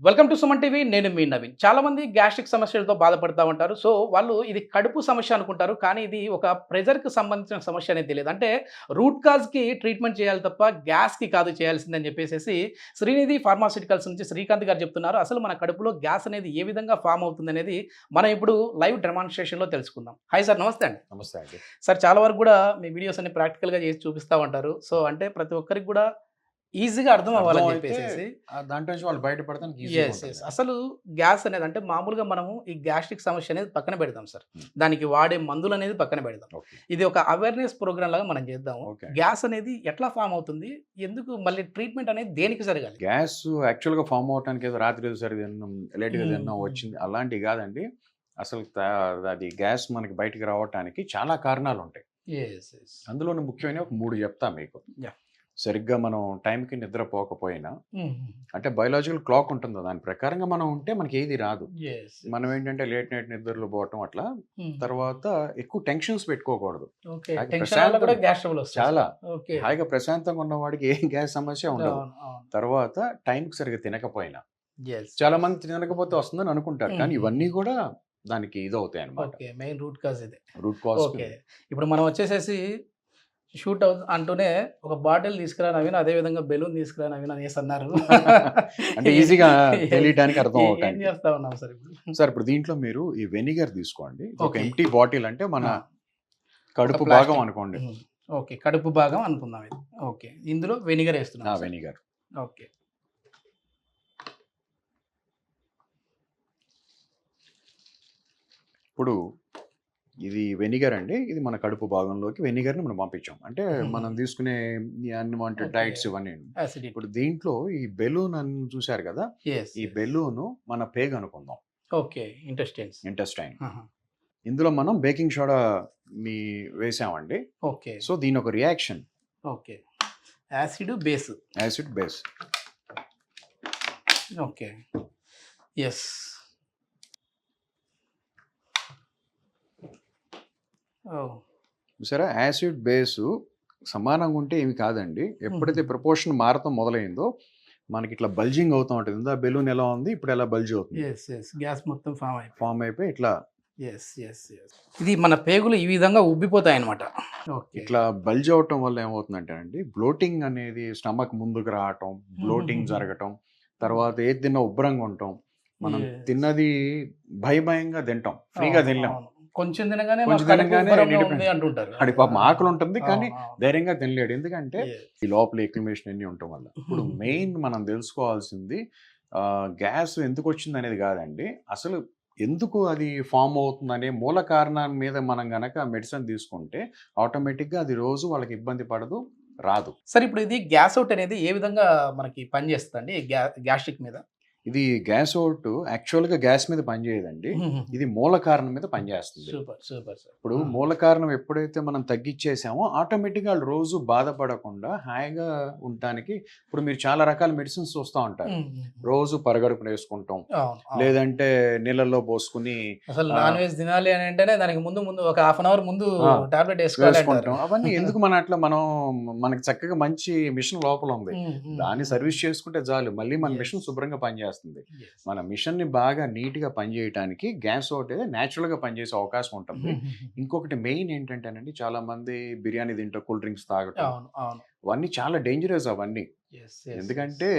Welcome to Suman TV. నేను మీ నవీన్. చాలామంది gastric సమస్యలతో బాధపడతా ఉంటారు. సో, వాళ్ళు ఇది కడుపు సమస్య అనుకుంటారు. కానీ ఇది ఒక ప్రెషర్‌కి సంబంధించిన సమస్య అనేది తెలియదు. అంటే రూట్ కాజ్‌కి ట్రీట్మెంట్ చేయాలి తప్ప గ్యాస్‌కి కాదు చేయాల్సిందని చెప్పేసేసి శ్రీనిధి ఫార్మాస్యూటికల్స్ నుంచి శ్రీకాంత్ గారు చెప్తున్నారు. అసలు మన కడుపులో గ్యాస్ అనేది ఏ విధంగా ఫార్మ్ అవుతుందనేది మనం ఇప్పుడు లైవ్ డెమాన్‌స్ట్రేషన్‌లో తెలుసుకుందాం. హాయ్ సార్, నమస్తే అండి. నమస్తే అండి. సార్, చాలా వరకు కూడా మీ వీడియోస్ అన్ని ప్రాక్టికల్‌గా చేసి చూపిస్తా ఉంటారు. సో, అంటే ప్రతి ఒక్కరికి కూడా ఈజీగా అర్థం అవ్వాలని అర్థమైతే చెప్పేసేసి దాంట్లో నుంచి వాళ్ళు బయటపడడానికి ఈజీగా యెస్. ఉంటుంది. అసలు గ్యాస్ అనేది అంటే మామూలుగా మనము ఈ గ్యాస్ట్రిక్ సమస్య అనేది పక్కన పెడదాం సార్. దానికి వాడే మందులనేది పక్కన పెడదాం. ఓకే. ఇది ఒక అవేర్‌నెస్ ప్రోగ్రామ్ లాగా మనం చేద్దాము. ఓకే. గ్యాస్ అనేది ఎట్లా ఫార్మ్ అవుతుంది? ఎందుకు మళ్ళీ ట్రీట్మెంట్ అనేది దేనికి జరగాలి? గ్యాస్ యాక్చువల్‌గా ఫార్మ్ అవ్వటానికి ఏదో రాత్రి ఏదో సరిగ్గా తిన్నాం, లేట్‌గా తిన్నాం హ్మ్. వచ్చింది అలాంటివి కాదండి. అసలు అది గ్యాస్ మనకి బయటికి రావటానికి చాలా కారణాలుంటాయి. యెస్. అందులోని ముఖ్యమైనవి ఒక 3 చెప్తా మీకు. యాహ్! సరిగ్గా మనం టైంకి నిద్రపోకపోయినా హ్మ్. అంటే బయోలాజికల్ క్లాక్ ఉంటుందో దాని ప్రకారంగా మనం ఉంటే మనకి ఏది రాదు. యెస్. మనం ఏంటంటే లేట్ నైట్ నిద్రలో పోవటం అట్లా. హ్మ్. తర్వాత ఎక్కువ టెన్షన్స్ పెట్టుకోకూడదు. ఓకే. అది టెన్షన్ వల్ల కూడా ప్రశాంతం గ్యాస్ ట్రబుల్ వస్తది. చాలా. ఓకే. హాయిగా ప్రశాంతంగా ఉన్నవాడికి ఏ గ్యాస్ సమస్య ఉండదు. అవును. అవును. తర్వాత టైంకి సరిగ్గా తినకపోయినా యెస్. చాలా మంది తినకపోతే వస్తుందని అనుకుంటారు. కానీ హ్మ్. ఇవన్నీ కూడా దానికి ఇదవుతాయి అన్నమాట. ఓకే. మెయిన్ రూట్ కాజ్ ఇదే. Root cause. ఓకే. ఇప్పుడు మనం వచ్చేసేసి షూట్ అంటూనే ఒక బాటిల్ తీసుకురా నవీన్, అదే విధంగా బెలూన్ తీసుకురా నవీన్ అనేసి అన్నారు. అంటే ఈజీగా తెలియటానికి అర్థం ఏం అవటానికి. చేస్తా ఉన్నాం సార్ ఇప్పుడు? సార్ ఇప్పుడు దీంట్లో మీరు ఈ వెనిగర్ తీసుకోండి. ఒక ఓకే. ఎంప్టీ బాటిల్ అంటే మన ఆ, ఒక కడుపు భాగం ప్లాస్టిక్. అనుకోండి. హ్మ్. ఓకే. కడుపు భాగం అనుకుందాం ఇది. ఓకే. ఇందులో వెనిగర్ వేస్తున్నాం సార్. వెనిగర్. ఓకే. ఇప్పుడు ఇది వెనిగర్ అండి. ఇది మన కడుపు భాగంలోకి వెనిగర్‌ని మనం పంపించాం. అంటే మనం తీసుకునే ఈ అన్‌వాంటెడ్ ఓకే. డైట్స్ ఇవన్నీ. యాసిడిటీ. ఇప్పుడు దీంట్లో ఈ బెలూన్ అని చూసారు కదా! యెస్. ఈ బెలూను మన పేగు అనుకుందాం. ఓకే. ఇంటెస్టైన్స్. ఇంటెస్టైన్. ఆహా! ఇందులో మనం బేకింగ్ సోడాని వేసామండి. ఓకే. సో దీని ఒక reaction okay. Acid, base. Acid base. Okay. Yes. Oh! చూసారా? యాసిడ్ బేసు సమానంగా ఉంటే ఏమి కాదండి. ఎప్పుడైతే ప్రపోర్షన్ మారటం మొదలైందో మనకి ఇట్లా బల్జింగ్ అవుతూ ఉంటుంది. ఇందా బెలూన్ ఎలా ఉంది, ఇప్పుడు ఎలా బల్జ్ అవుతుంది. యెస్. గ్యాస్ మొత్తం ఫామ్ అయిపోయి ఇట్లా యెస్. ఇది మన పేగులు ఈ విధంగా ఉబ్బిపోతాయన్నమాట. ఓకే. ఇట్లా బల్జ్ అవటం వల్ల ఏమవుతుందంటే అండి, బ్లోటింగ్ అనేది స్టమక్ ముందుకు రావటం, బ్లోటింగ్ జరగటం, తర్వాత ఏది తిన్నా ఉబ్బరంగా ఉండటం, మనం Yes. తిన్నది భయంగా తింటాం, ఫ్రీగా అవును. తినలేం. అవును. కొంచెం తినగానే కొంచెం మాకు కడుపు తినగానే ఉబ్బరంగా నిండిపోయింది. ఉంది అంటుంటారు. వాడి పాపం ఆకలి ఉంటుంది కానీ అవును. ధైర్యంగా తినలేడు. ఎందుకంటే Yes. ఈ లోపల ఎక్లిమేషన్ అన్నీ ఉండటం వల్ల. ఇప్పుడు మెయిన్ మనం తెలుసుకోవాల్సింది గ్యాస్ ఎందుకు వచ్చింది అనేది కాదండి. అసలు ఎందుకు అది ఫామ్ అవుతుందనే మూల కారణం మీద మనం గనక మెడిసిన్ తీసుకుంటే ఆటోమేటిక్గా అది రోజు వాళ్ళకి ఇబ్బంది పడదు, రాదు. సరే, ఇప్పుడు ఇది గ్యాస్ అవుట్ అనేది ఏ విధంగా మనకి పనిచేస్తుందండి గ్యాస్ట్రిక్ మీద? ఇది గ్యాస్ అవుట్ యాక్చువల్గా గ్యాస్ మీద పనిచేయదండి. ఇది మూల కారణం మీద పనిచేస్తుంది. Super sir. ఇప్పుడు మూల కారణం ఎప్పుడైతే మనం తగ్గించేసామో ఆటోమేటిక్గా వాళ్ళు రోజు బాధపడకుండా హాయిగా ఉండటానికి ఇప్పుడు మీరు చాలా రకాల మెడిసిన్స్ చూస్తూ ఉంటారు. రోజు పరగడుపున వేసుకుంటాం, అవును. లేదంటే నీళ్ళల్లో పోసుకుని అసలు నాన్ వెజ్ తినాలి అని అంటేనే దానికి ముందు ఒక హాఫ్ అన్ అవర్ ముందు టాబ్లెట్ వేసుకోవాలి అంటారు. వేసుకుంటాం. అవన్నీ ఎందుకు మనకి చక్కగా మంచి మిషన్ లోపల ఉంది, దాన్ని సర్వీస్ చేసుకుంటే చాలు, మళ్ళీ మన మిషన్ శుభ్రంగా పనిచేస్తుంది. మన మిషన్ ని బాగా నీట్ గా పనిచేయడానికి గ్యాస్ ఒకటి న్యాచురల్ గా పనిచేసే అవకాశం ఉంటుంది. ఇంకొకటి మెయిన్ ఏంటంటేనండి, చాలా మంది బిర్యానీ తింటారు, కూల్ డ్రింక్స్ తాగటం, అవును. అవన్నీ చాలా డేంజరస్ అవన్నీ. ఎందుకంటే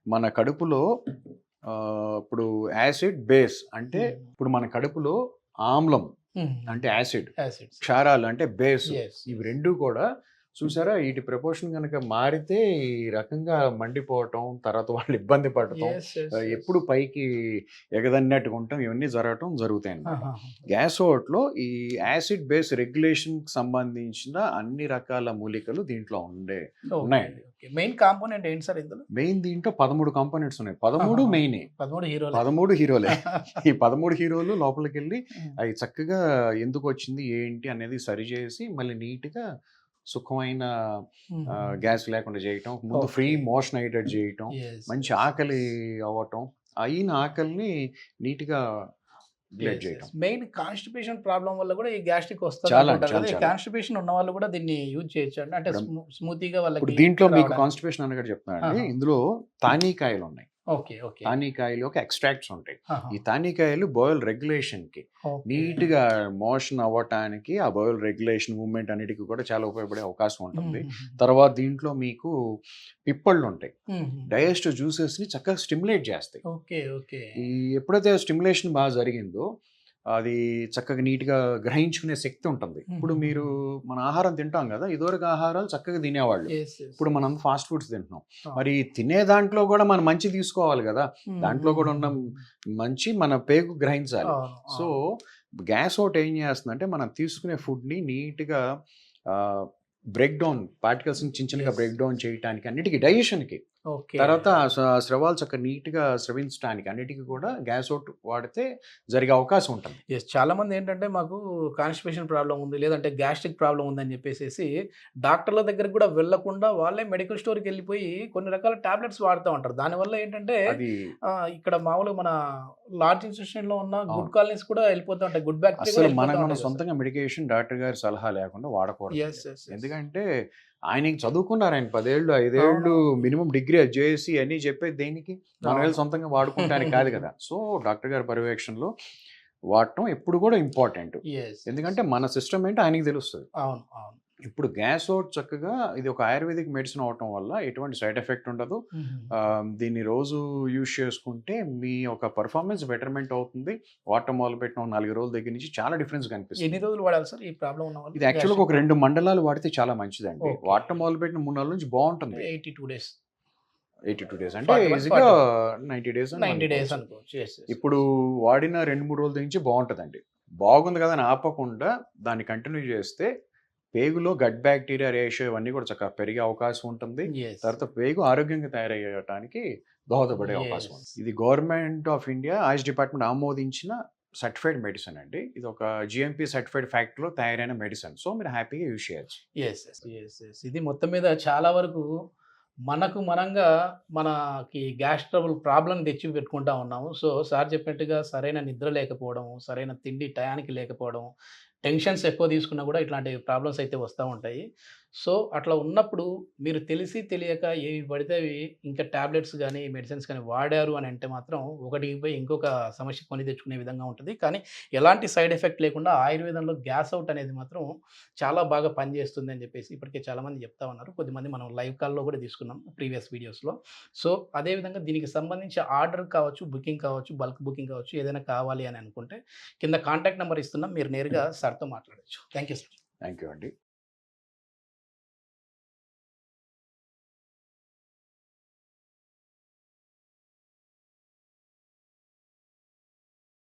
మన కడుపులో ఇప్పుడు యాసిడ్ బేస్ అంటే ఇప్పుడు మన కడుపులో ఆమ్లం అంటే యాసిడ్, క్షారాలు అంటే బేస్, ఇవి రెండు కూడా చూసారా వీటి ప్రపోర్షన్ కనుక మారితే ఈ రకంగా మండిపోవటం, తర్వాత వాళ్ళు ఇబ్బంది పడటం, ఎప్పుడు పైకి ఎగదన్నట్టుగా ఉండటం, ఇవన్నీ జరుగుతాయి అన్నమాట. గ్యాస్ ఓట్లో ఈ యాసిడ్ బేస్ రెగ్యులేషన్ కి సంబంధించిన అన్ని రకాల మూలికలు దీంట్లో ఉన్నాయండి. మెయిన్ కాంపోనెంట్ ఏంటి సార్ ఇందులో? మెయిన్ దీంట్లో 13 కాంపోనెంట్స్ ఉన్నాయి. 13 మెయిన్ 13 హీరోలే. ఈ 13 హీరోలు లోపలికి వెళ్ళి అవి చక్కగా ఎందుకు వచ్చింది ఏంటి అనేది సరిచేసి మళ్ళీ నీట్గా సుఖమైన గ్యాస్ లేకుండా చేయటం, ముందు ఫ్రీ మోషన్ అయ్యేటట్టు చేయటం, మంచి ఆకలి అవ్వటం, అయిన ఆకలిని నీట్గా గ్లేడ్ చేయటం. మెయిన్ కాన్స్టిపేషన్ ప్రాబ్లం వల్ల కూడా ఈ గ్యాస్ట్రిక్ వస్తుంది. కాన్స్టిపేషన్ ఉన్న వాళ్ళు కూడా దీన్ని యూజ్ చేయొచ్చు అండి, అంటే స్మూతీగా వాళ్ళకి. దీంట్లో మీకు కాన్స్టిపేషన్ అన్నట్టు చెప్తానండి. ఇందులో తానీకాయలు ఉన్నాయి. ఓకే. ఓకే. తానికాయలో ఒక ఎక్స్ట్రాక్ట్స్ ఉంటాయి. ఆహా! ఈ తానికాయలు బౌల్ రెగ్యులేషన్‌కి ఓకే. నీట్‌గా మోషన్ అవ్వటానికి, ఆ బౌల్ రెగ్యులేషన్ మూవ్‌మెంట్ అన్నిటికి కూడా చాలా ఉపయోగపడే అవకాశం ఉంటుంది. హుహుహు. తర్వాత దీంట్లో మీకు పిప్పళ్ళుంటాయి. హుహు. డైజెస్టివ్ జ్యూసెస్‌ని చక్కగా స్టిమ్యులేట్ చేస్తాయి. ఓకే. ఓకే. ఈ ఎప్పుడైతే స్టిమ్యులేషన్ బాగా జరిగిందో, అది చక్కగా నీట్‌గా గ్రహించుకునే శక్తి ఉంటుంది. ఇప్పుడు మీరు మన ఆహారం తింటాం గదా! ఇదివరకు ఆహారాలు చక్కగా తినేవాళ్ళు. యెస్. యెస్. ఇప్పుడు మనం ఫాస్ట్ ఫుడ్స్ తింటున్నాం. ఆ! మరి తినే దాంట్లో గూడా మనం మంచి తీసుకోవాలి గదా! దాంట్లో కూడా ఉన్న మంచి మన పేగు గ్రహించాలి. అవును. సో, అవును. గ్యాస్ ఒకటి ఏం చేస్తుందంటే, మనం తీసుకునే ఫుడ్‌ని నీట్‌గా ఆహ్, బ్రేక్ డౌన్ పార్టికల్స్‌ని చిన్న చిన్నగా యెస్. బ్రేక్ డౌన్ చేయటానికి, అన్నిటికి డైజెషన్‌కి. ఓకే. తర్వాత స్రవాలు చక్కగా నీట్‌గా స్రవించటానికి అన్నిటికి కూడా గ్యాస్ ఒకటి వాడితే జరిగే అవకాశం ఉంటుంది. యెస్. చాలామందేంటంటే మాకు కాన్‌స్టిపేషన్ ప్రాబ్లమ్ ఉంది, లేదంటే గ్యాస్ట్రిక్ ప్రాబ్లమ్ ఉందని జెప్పేసేసి డాక్టర్ల దగ్గరికి గూడా వెళ్ళకుండా వాళ్ళే మెడికల్ స్టోర్‌కెళ్ళిపోయి కొన్ని రకాల టాబ్లెట్స్ వాడుతా ఉంటారు. దానివల్ల ఏంటంటే అది ఇక్కడ మామూలుగా మన లార్జ్ ఇన్స్టిట్యూషన్‌లో ఉన్న గుడ్ అవును. కాలనీస్ కూడా ఎళ్ళిపోతా ఉంటాయి. గుడ్ బ్యాక్టీరియా అస్సలు కూడా ఎళ్ళిపోతా మనం ఉంటాయి కదా సార్. సొంతంగా మెడికేషన్ డాక్టర్ గారి సలహా లేకుండా వాడకూడదండి. యెస్. యెస్. యెస్. ఎందుకంటే ఆయనకి చదువుకున్నారు ఆయన 10 ఏళ్ళు, 5 ఏళ్ళు అవునవును. మినిమమ్ డిగ్రీ అది చేసి అన్నీ చెప్పేది దేనికి? మనం వెళ్లి అవును. సొంతంగా వాడుకుంటానికి కాదు కదా! సో, డాక్టర్ గారి పర్యవేక్షణలో వాడటం ఎప్పుడు కూడా ఇంపార్టెంట్. యెస్. ఎందుకంటే మన సిస్టమ్ ఏంటో ఆయనకి తెలుస్తది. అవును. అవును. ఇప్పుడు గ్యాస్ ఒకటి చక్కగా ఇది ఒక ఆయుర్వేదిక్ మెడిసిన్ అవ్వటం వల్ల ఎటువంటి సైడ్ ఎఫెక్ట్ ఉండదు. హుహు. దీన్ని రోజు యూజ్ చేసుకుంటే మీ యొక్క పెర్ఫార్మెన్స్ బెటర్‌మెంట్ అవుతుంది. వాడటం మొదలుపెట్టిన 4 రోజుల దగ్గర నుంచి చాలా డిఫరెన్స్ ఎన్ని కనిపిస్తుంది. రోజులు వాడాలి సార్ ఈ ప్రాబ్లమ్ ఉన్నవాళ్ళు? ఇది యాక్చువల్‌గా ఒక 2 మండలాలు వాడితే చాలా మంచిదండి. ఓకే. వాడటం మొదలుపెట్టిన 3 నెలల నుంచి బావుంటుంది. 82 డేస్. 82 డేస్ అంటే 41, ఈజీగా 41. 90 డేస్ అని 90 డేస్ అనుకోవచ్చు. అనుకోవచ్చు. యెస్. యెస్. ఇప్పుడు వాడిన 2, 3 రోజుల నుంచి బావుంటదండి. బాగుంది కదా అని ఆపకుండా దాన్ని కంటిన్యూ చేస్తే పేగులో గట్ బ్యాక్టీరియా రేషియో ఇవన్నీ కూడా చక్కగా పెరిగే అవకాశం ఉంటుంది. యెస్. తర్వాత పేగు ఆరోగ్యంగా తయారయ్యటానికి దోహదపడే అవకాశం ఉంది. యెస్. ఇది government of India Ayush department ఆమోదించిన సర్టిఫైడ్ మెడిసిన్ అండి. ఇది ఒక జీఎంపీ సర్టిఫైడ్ ఫ్యాక్టరీలో తయారైన మెడిసిన్. సో, మీరు హ్యాపీగా యూజ్ చేయొచ్చు. యెస్. యెస్. యెస్. యెస్. ఇది మొత్తం మీద చాలా వరకు మనకు మనంగా మనకి గ్యాస్ ట్రబుల్ ప్రాబ్లమ్ తెచ్చి పెట్టుకుంటా ఉన్నాము. సో, సార్ చెప్పినట్టుగా సరైన నిద్ర లేకపోవడం, సరైన తిండి టయానికి లేకపోవడం, టెన్షన్స్ ఎక్కువ తీసుకున్నా కూడా ఇట్లాంటి ప్రాబ్లమ్స్ అయితే వస్తా ఉంటాయి. సో, అట్లా ఉన్నప్పుడు మీరు తెలిసి తెలియక ఏవి పడితే అవి ఇంకా టాబ్లెట్స్ గానీ, మెడిసిన్స్ గానీ వాడారు అని అంటే మాత్రం ఒకటికి పోయి ఇంకొక సమస్య కొని తెచ్చుకునే విధంగా ఉంటది. కానీ ఎలాంటి సైడ్ ఎఫెక్ట్ లేకుండా ఆయుర్వేదంలో గ్యాస్ ఔట్ అనేది మాత్రం చాలా బాగా పనిచేస్తుంది అని చెప్పేసి ఇప్పటికే చాలామంది చెప్తా ఉన్నారు. కొద్దిమంది మనం లైవ్ కాల్‌లో కూడా తీసుకున్నాం ప్రీవియస్ వీడియోస్‌లో. సో, అదేవిధంగా దీనికి సంబంధించి ఆర్డర్ కావచ్చు, బుకింగ్ కావచ్చు, బల్క్ బుకింగ్ కావచ్చు, ఏదైనా కావాలి అని అనుకుంటే కింద కాంటాక్ట్ నంబర్ ఇస్తున్నాం. మీరు నేరుగా సార్‌తో మాట్లాడొచ్చు. Thank you sir. Thank you అండి.